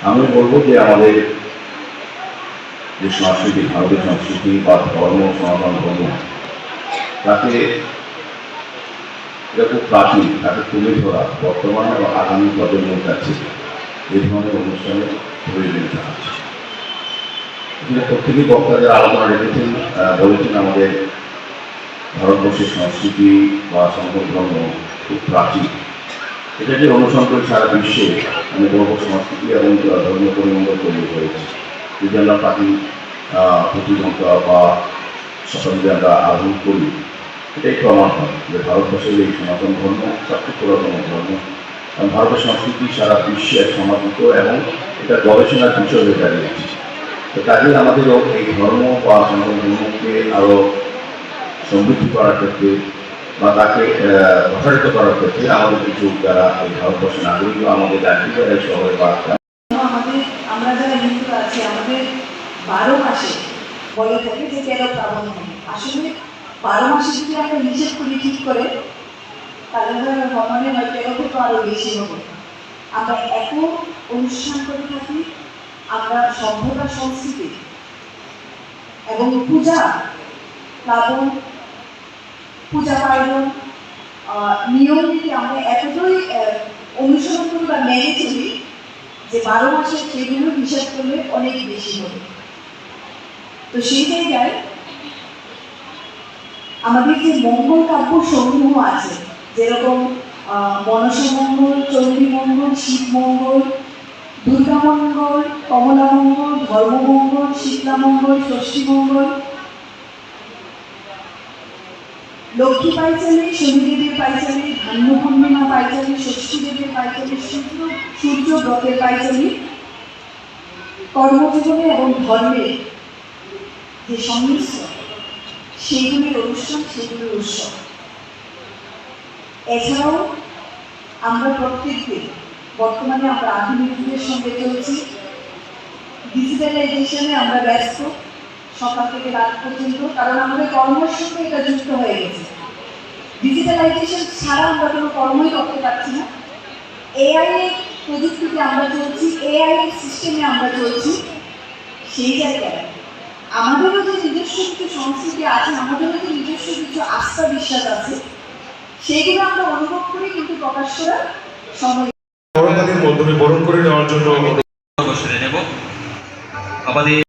আমি বলবো যে আমাদের যে সংস্কৃতি, ভারতের সংস্কৃতি বা ধর্ম, সনাতন ধর্ম, তাকে এটা খুব প্রাচীন, তাকে তুলে ধরা বর্তমান এবং আগামী প্রজন্মের কাছে এই ধরনের অনুষ্ঠানে প্রয়োজনীয়তা আছে। এখানে প্রত্যেকেই বক্তা যারা আলোচনা রেখেছেন বলেছেন আমাদের ভারতবর্ষের সংস্কৃতি বা সনাতন ধর্ম খুব প্রাচীন। এটা যে অনুসরণ করে সারা বিশ্বে আমি বলবো সংস্কৃতি এবং ধর্ম পরিমণ্ডল তৈরি হয়েছে। যদি আমরা প্রাচীন প্রতিঘন্টা বা শতাব্দী আমরা আরোহণ করি, এটাই প্রমাণ হয় যে ভারতবর্ষের এই সনাতন ধর্ম সবচেয়ে পুরাতন ধর্ম। ভারতের সংস্কৃতি সারা বিশ্বে সমাদিত এবং এটা গবেষণার বিষয় হয়ে দাঁড়িয়েছে। তো কাজেই আমাদেরও এই ধর্ম বা সনাতন ধর্মকে আরও সমৃদ্ধি করার ক্ষেত্রে বা তাকে প্রসারিত করার ক্ষেত্রে আমাদের কিছু যারা এই ভারতবর্ষের নাগরিক আমাদের জাতীয় শহরে বা আমরা যারা হিন্দু আছি আমাদের 12 মাসে বলে থাকে যে 13 শ্রাবণ হবে। আসলে 12 মাসে যদি আমরা নিষেধ করি ঠিক করে তাহলে মনে হয় 13 থেকে আরো বেশি হবে। আমরা এত অনুষ্ঠান করে থাকি, আমরা সভ্যতা সংস্কৃতি এবং পূজা প্লাবন পূজা পার্বণ নিয়ম নীতি আমরা এতটাই অনুসরণ করি বা মেনে চলি যে 12 মাসে সেগুলো হিসাব করলে অনেক বেশি হবে। তো সেই জায়গায় আমাদের যে মঙ্গল কাব্য সমূহ আছে, যেরকম মনসা মঙ্গল, চণ্ডী মঙ্গল, শিব মঙ্গল, দুর্গা মঙ্গল, কমলা মঙ্গল, ধর্মমঙ্গল, শীতলা মঙ্গল, ষষ্ঠী মঙ্গল, লক্ষ্মী পাইচালি, শনিদেবের পাইচালি, ধান্য পূর্ণিমা পাইচালি, ষষ্ঠী দেবের পাইচালি, সূর্য ব্রতের পাইচালি, কর্মজীবনে এবং ধর্মের যে সংমিশ্রণ সেইগুলির অনুষ্ঠান, সেগুলির উৎসব। এছাড়াও আমরা প্রত্যেকদিন বর্তমানে আমরা আধুনিক যুগের সঙ্গে চলছি, ডিজিটালাইজেশনে আমরা ব্যস্ত সকাল থেকে রাত পর্যন্ত, কারণ আমাদের কর্মের সঙ্গে এটা যুক্ত হয়ে গেছে। ডিজিটালাইজেশন ছাড়া আমরা কোনো কর্মই করতে পারছি না। এআই প্রযুক্তিতে আমরা চলছি, এআই সিস্টেমে আমরা চলছি। সেই জায়গায় আমাদেরও যে নিজস্ব কিছু সংস্কৃতি আছে, আমাদেরও যে নিজস্ব কিছু আস্থা বিশ্বাস আছে, সেইগুলো আমরা অনুভব করি কিন্তু প্রকাশ করার সময় মাধ্যমে বরণ করে নেওয়ার জন্য আমাদের